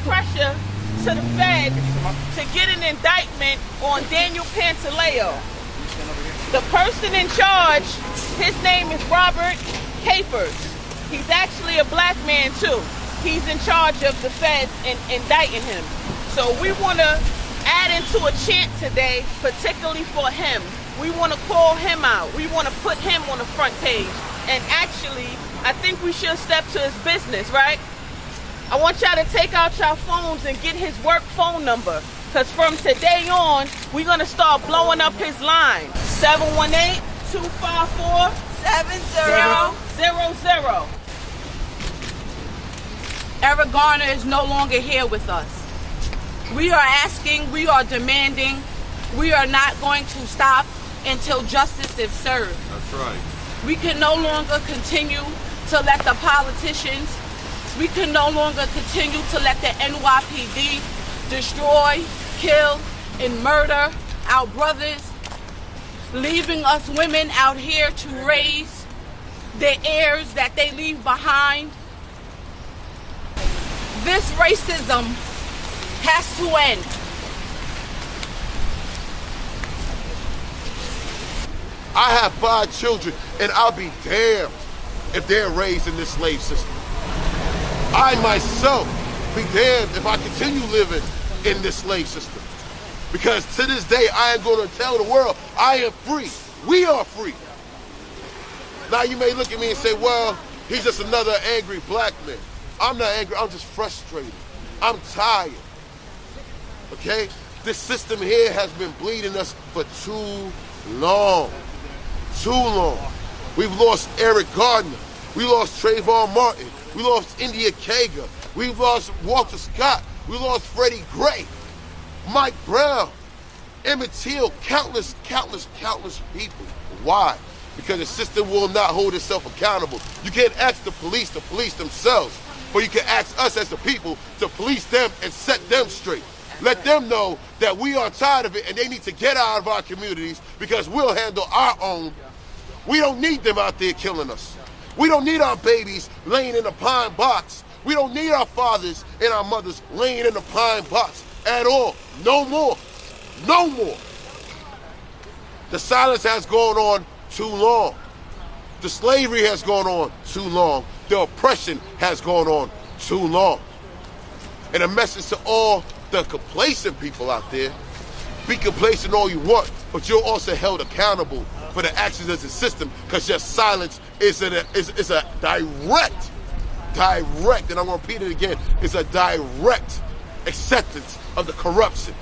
pressure to the Fed to get an indictment on Daniel Pantaleo. The person in charge, his name is Robert Capers. He's actually a black man too. He's in charge of the feds and indicting him. So we want to add into a chant today, particularly for him. We want to call him out. We want to put him on the front page. And actually, I think we should step to his business, right? I want y'all to take out your phones and get his work phone number. Because from today on, we're going to start blowing up his line. 718-254-7000. Eric Garner is no longer here with us. We are asking, we are demanding, we are not going to stop until justice is served. That's right. We can no longer continue to let the politicians, we can no longer continue to let the NYPD destroy, kill, and murder our brothers, leaving us women out here to raise the heirs that they leave behind. This racism has to end. I have 5 children, and I'll be damned if they're raised in this slave system. I myself be damned if I continue living in this slave system. Because to this day, I am going to tell the world, I am free. We are free. Now you may look at me and say, well, he's just another angry black man. I'm not angry, I'm just frustrated. I'm tired, okay? This system here has been bleeding us for too long. Too long. We've lost Eric Gardner. We lost Trayvon Martin. We lost India Kager. We've lost Walter Scott. We lost Freddie Gray, Mike Brown, Emmett Till, countless people. Why? Because the system will not hold itself accountable. You can't ask the police to police themselves, but you can ask us as the people to police them and set them straight. Let them know that we are tired of it and they need to get out of our communities because we'll handle our own. We don't need them out there killing us. We don't need our babies laying in a pine box. We don't need our fathers and our mothers laying in a pine box at all. No more. No more. The silence has gone on too long. The slavery has gone on too long. The oppression has gone on too long. And a message to all the complacent people out there, be complacent all you want, but you're also held accountable for the actions of the system because your silence is a direct, and I'm going to repeat it again, it's a direct acceptance of the corruption.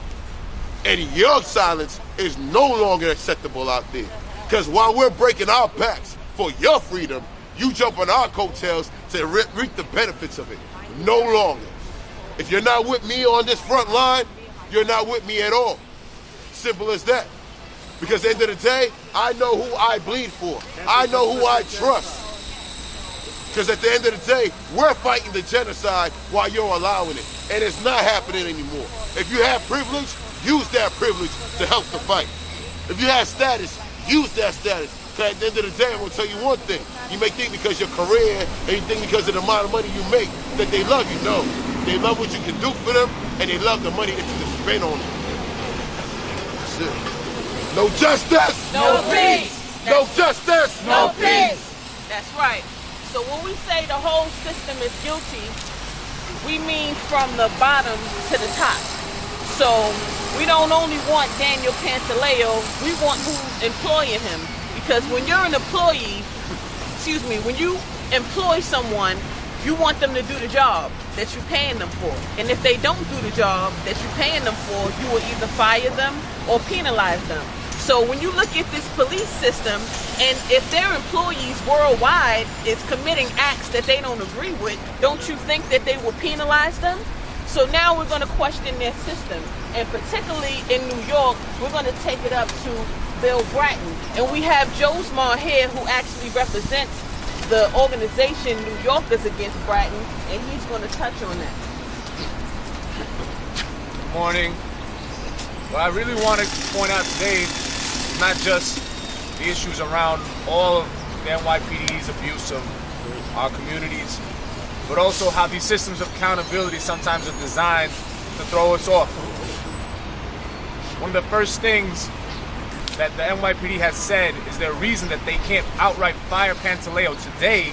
And your silence is no longer acceptable out there. Because while we're breaking our backs for your freedom, you jump on our coattails to reap the benefits of it. No longer. If you're not with me on this front line, you're not with me at all. Simple as that. Because at the end of the day, I know who I bleed for. I know who I trust. Because at the end of the day, we're fighting the genocide while you're allowing it. And it's not happening anymore. If you have privilege, use that privilege to help the fight. If you have status, use that status. Because at the end of the day, I'm going to tell you one thing. You may think because your career, and you think because of the amount of money you make, that they love you. No. They love what you can do for them, and they love the money that you can spend on them. That's it. No justice. No peace. No justice. No peace. That's right. So when we say the whole system is guilty, we mean from the bottom to the top. So we don't only want Daniel Pantaleo, we want who's employing him. Because when you're an employee, when you employ someone, you want them to do the job that you're paying them for. And if they don't do the job that you're paying them for, you will either fire them or penalize them. So when you look at this police system, and if their employees worldwide is committing acts that they don't agree with, don't you think that they will penalize them? So now we're going to question their system. And particularly in New York, we're going to take it up to Bill Bratton. And we have Josmar here who actually represents the organization New Yorkers Against Bratton, and he's going to touch on that. Good morning. What I really want to point out today is not just the issues around all of the NYPD's abuse of our communities, but also how these systems of accountability sometimes are designed to throw us off. One of the first things that the NYPD has said is their reason that they can't outright fire Pantaleo today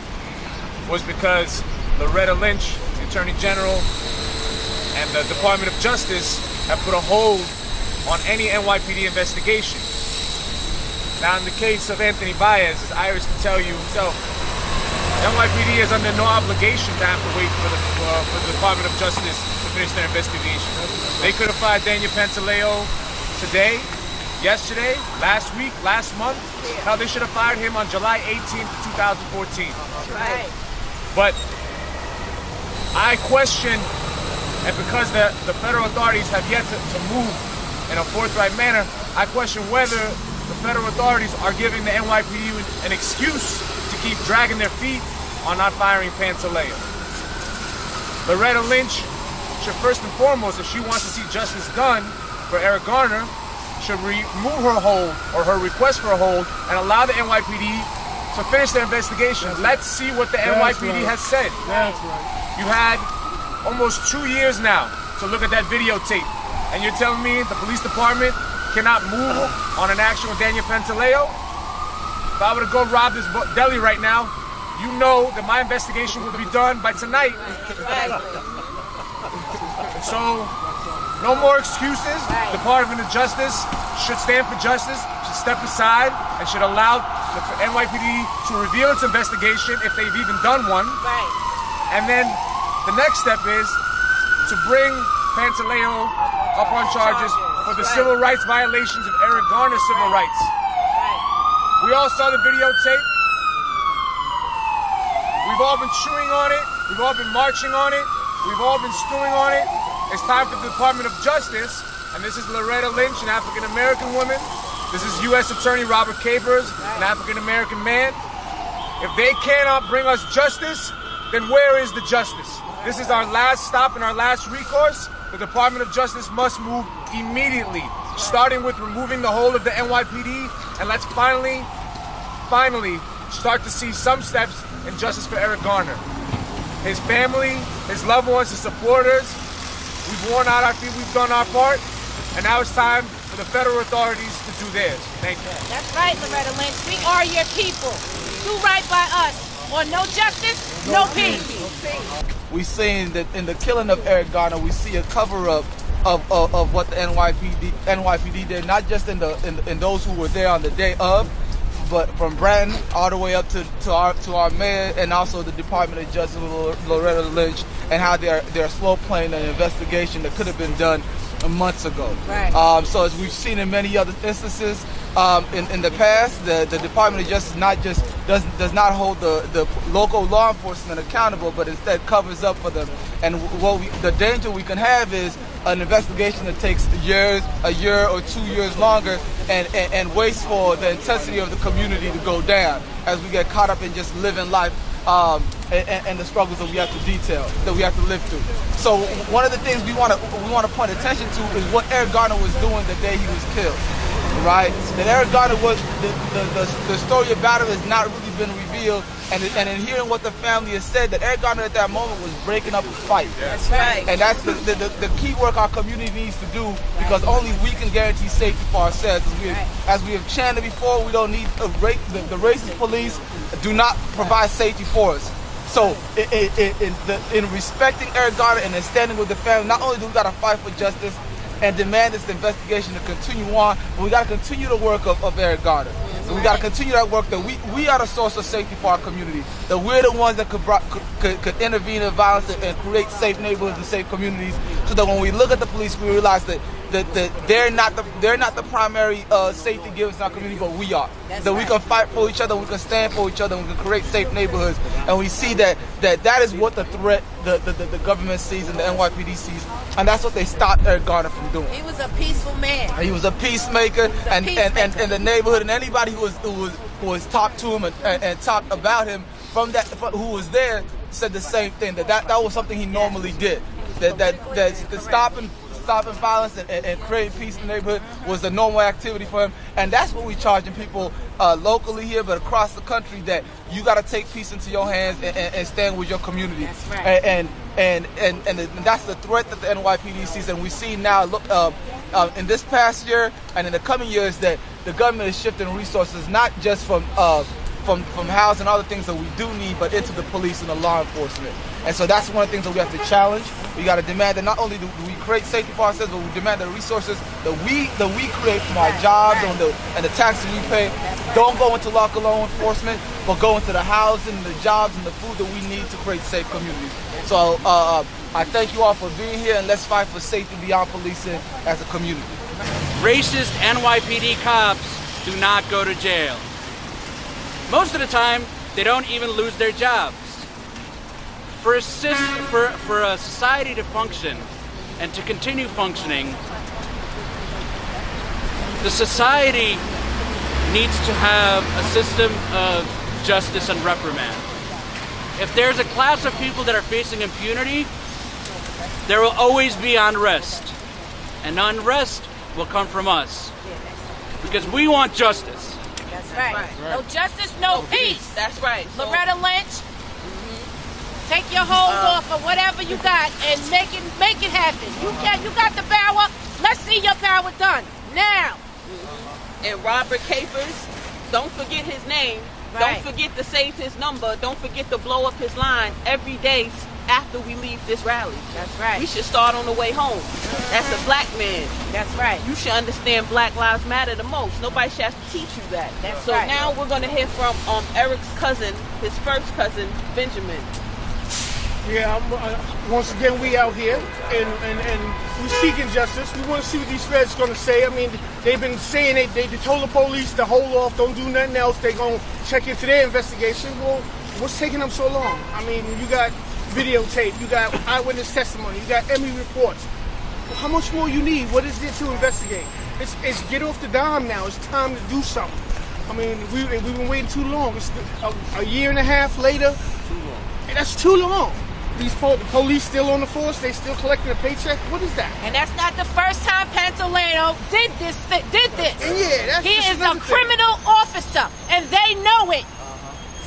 was because Loretta Lynch, the Attorney General, and the Department of Justice have put a hold on any NYPD investigation. Now, in the case of Anthony Baez, as Iris can tell you himself, NYPD is under no obligation to have to wait for the Department of Justice to finish their investigation. They could have fired Daniel Pantaleo today, yesterday, last week, last month. Now they should have fired him on July 18th, 2014. Right. But I question, and because the federal authorities have yet to move in a forthright manner, I question whether the federal authorities are giving the NYPD an excuse to keep dragging their feet on not firing Pantaleo. Loretta Lynch should first and foremost, if she wants to see justice done for Eric Garner, should remove her hold or her request for a hold and allow the NYPD to finish their investigation. Let's see what the NYPD has said. That's right. You had almost 2 years now to look at that videotape, and you're telling me the police department cannot move on an action with Daniel Pantaleo? If I were to go rob this deli right now, you know that my investigation will be done by tonight. So, no more excuses. Department of Justice should stand for justice, should step aside, and should allow the NYPD to reveal its investigation if they've even done one. And then the next step is to bring Pantaleo up on charges for the civil rights violations of Eric Garner's civil rights. We all saw the videotape. We've all been chewing on it. We've all been marching on it. We've all been stewing on it. It's time for the Department of Justice, and this is Loretta Lynch, an African-American woman. This is U.S. Attorney Robert Capers, an African-American man. If they cannot bring us justice, then where is the justice? This is our last stop and our last recourse. The Department of Justice must move immediately, starting with removing the hold of the NYPD, and let's finally start to see some steps in justice for Eric Garner. His family, his loved ones, his supporters, we've worn out our feet, we've done our part, and now it's time for the federal authorities to do theirs. Thank you. That's right, Loretta Lynch. We are your people. Do right by us, or no justice, no peace. We seen that in the killing of Eric Garner, we see a cover-up of what the NYPD did, not just in those who were there on the day of, but from Branton all the way up to our mayor and also the Department of Justice, Loretta Lynch, and how they're slow playing an investigation that could have been done months ago. Right. So as we've seen in many other instances in the past, the Department of Justice does not hold the local law enforcement accountable, but instead covers up for them. And the danger we can have is an investigation that takes a year or 2 years longer, and waits for the intensity of the community to go down as we get caught up in just living life and the struggles that we have to detail, that we have to live through. So one of the things we want to point attention to is what Eric Garner was doing the day he was killed. Right? That Eric Garner was the story about him has not really been revealed, and in hearing what the family has said, that Eric Garner at that moment was breaking up a fight. That's right. And that's the key work our community needs to do, because only we can guarantee safety for ourselves. As we have chanted before, we don't need the racist police do not provide safety for us. So in respecting Eric Garner and in standing with the family, not only do we got to fight for justice and demand this investigation to continue on, but we got to continue the work of Eric Garner. So we got to continue that work, that we are the source of safety for our community, that we're the ones that could intervene in violence and create safe neighborhoods and safe communities, so that when we look at the police, we realize that they're not the primary safety givers in our community, but we are. That we can fight for each other, we can stand for each other, and we can create safe neighborhoods. And we see that is what the threat the government sees and the NYPD sees, and that's what they stopped Eric Garner from doing. He was a peaceful man. He was a peacemaker, and the neighborhood and anybody who was talked to him and talked about him who was there said the same thing, that was something he normally did. That stopping violence and creating peace in the neighborhood was a normal activity for him. And that's what we're charging people locally here, but across the country, that you got to take peace into your hands and stand with your community. That's right. And that's the threat that the NYPD sees. And we see now, in this past year and in the coming years, that the government is shifting resources not just from housing and other things that we do need, but into the police and the law enforcement. And so that's one of the things that we have to challenge. We got to demand that not only do we create safety for ourselves, but we demand the resources that we create from our jobs and the taxes we pay don't go into local law enforcement, but go into the housing, the jobs, and the food that we need to create safe communities. So I thank you all for being here, and let's fight for safety beyond policing as a community. Racist NYPD cops do not go to jail. Most of the time, they don't even lose their jobs. For a society to function and to continue functioning, the society needs to have a system of justice and reprimand. If there's a class of people that are facing impunity, there will always be unrest. And unrest will come from us. Because we want justice. That's right. No justice, no peace. That's right. So, Loretta Lynch, take your hose off or whatever you got and make it happen. You got the power. Let's see your power done now. and Robert Capers, don't forget his name. Right. Don't forget to save his number. Don't forget to blow up his line every day after we leave this rally. That's right. We should start on the way home. That's a black man. That's right. You should understand Black Lives Matter the most. Nobody should have to teach you that. That's so right. now we're going to hear from Eric's cousin, his first cousin, Benjamin. Yeah, once again, we out here, and we're seeking justice. We want to see what these feds are going to say. I mean, they've been saying they told the police to hold off, don't do nothing else. They're going to check into their investigation. Well, what's taking them so long? I mean, you got videotape, you got eyewitness testimony, you got Emmy reports. Well, how much more you need? What is there to investigate? It's get off the dime now. It's time to do something. I mean, we've been waiting too long. It's a year and a half later. Too long. That's too long. The police still on the force. They still collecting a paycheck. What is that? And that's not the first time Pantaleo did this. And yeah, he is a criminal officer, and they know it.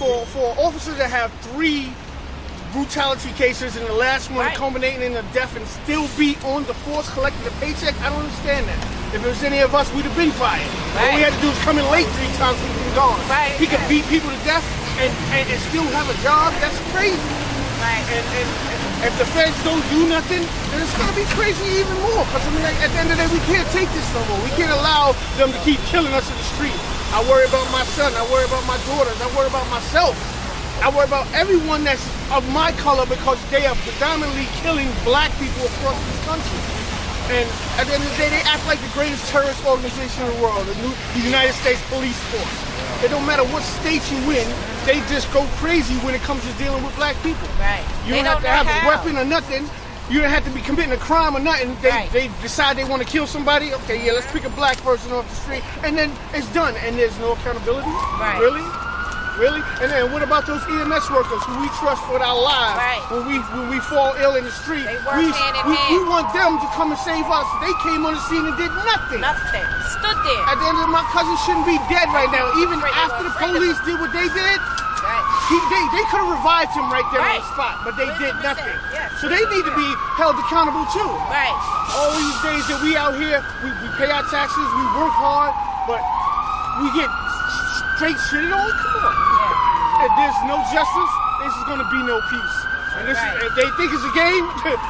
For officers that have 3 brutality cases and the last one culminating in a death and still be on the force collecting a paycheck, I don't understand that. If it was any of us, we'd have been fired. All we had to do is come in late 3 times we'd been gone. Right. He could beat people to death and still have a job. That's crazy. Right. And if the feds don't do nothing, then it's gonna be crazy even more. Because I mean, at the end of the day, we can't take this no more. We can't allow them to keep killing us in the street. I worry about my son. I worry about my daughters. I worry about myself. I worry about everyone that's of my color because they are predominantly killing black people across this country. And at the end of the day, they act like the greatest terrorist organization in the world, the United States Police Force. It don't matter what state you in, they just go crazy when it comes to dealing with black people. Right. You don't have to have a weapon or nothing. You don't have to be committing a crime or nothing. They decide they want to kill somebody. Okay, yeah, let's pick a black person off the street. And then it's done. And there's no accountability. Right. Really? Really? And then what about those EMS workers who we trust with our lives? Right. When we fall ill in the street, They work hand in hand. we want them to come and save us. They came on the scene and did nothing. Nothing. Stood there. At the end of it, my cousin shouldn't be dead right now. Even Afraid after the police did what they did, Right. they could have revived him right there on Right. the spot, but they did 100%, nothing. yes. So they need to be held accountable too. Right. All these days that we out here, we pay our taxes, we work hard, but we get straight shitted on. Come on. Yeah. If there's no justice, there's going to be no peace. And this Right. if they think it's a game,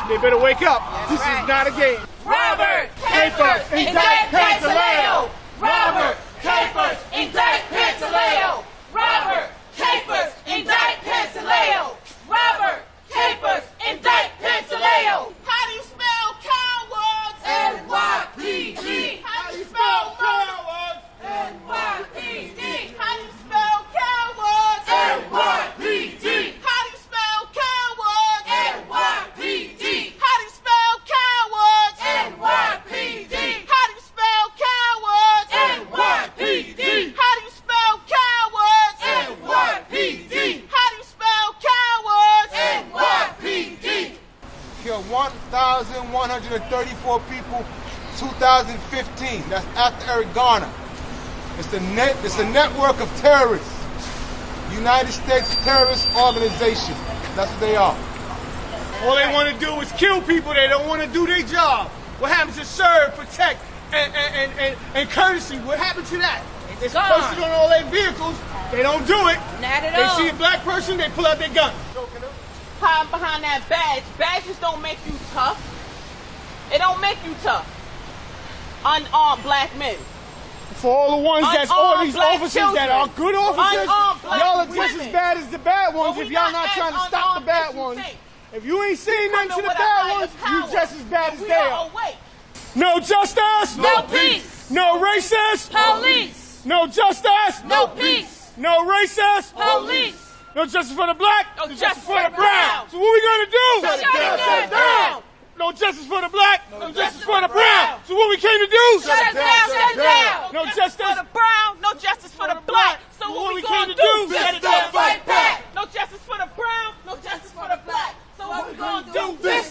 they better wake up. This right. is not a game. Robert Capers, indict Pantaleo! Robert Capers, indict Pantaleo! Robert Capers, indict Pantaleo! Robert Capers, indict Pantaleo! How do you spell cowards? NYPD! How do you spell cowards? NYPD! How do you spell cowards? NYPD! How do you spell cowards? NYPD! How do you spell cowards? NYPD! How do you spell cowards? NYPD! How do you spell cowards? of 1,134 people, 2015. That's after Eric Garner. It's a network of terrorists. United States terrorist organization. That's what they are. All they want to do is kill people. They don't want to do their job. What happens to serve, protect, and courtesy? What happened to that? It's posted on all their vehicles. They don't do it. Not at They all. see a black person, they pull out their gun. Hide behind that badge. Badges don't make you tough. It don't make you tough. Unarmed black men. For all the ones that's all these Unarmed black officers that are good officers, Unarmed black y'all are just women. as bad as the bad ones But if we y'all not not trying to as stop the unarmed bad as you ones. think. If you ain't saying nothing to Coming the with a bad higher ones, you power. just as bad as We they are are. awake. No justice. No peace. No racist. Police. No justice. No peace. No racist. Police. No justice for the black. No justice for the brown. brown. So what we gonna do? Shut it down. Shut it down. No justice for the black. No justice for the brown. So what we came to do? Shut it down. Shut it down. No For justice. the brown, no justice for the black. So what we gonna do? Shut it down, down, fight back. No justice for the brown, no justice for the black. So what we gonna do? This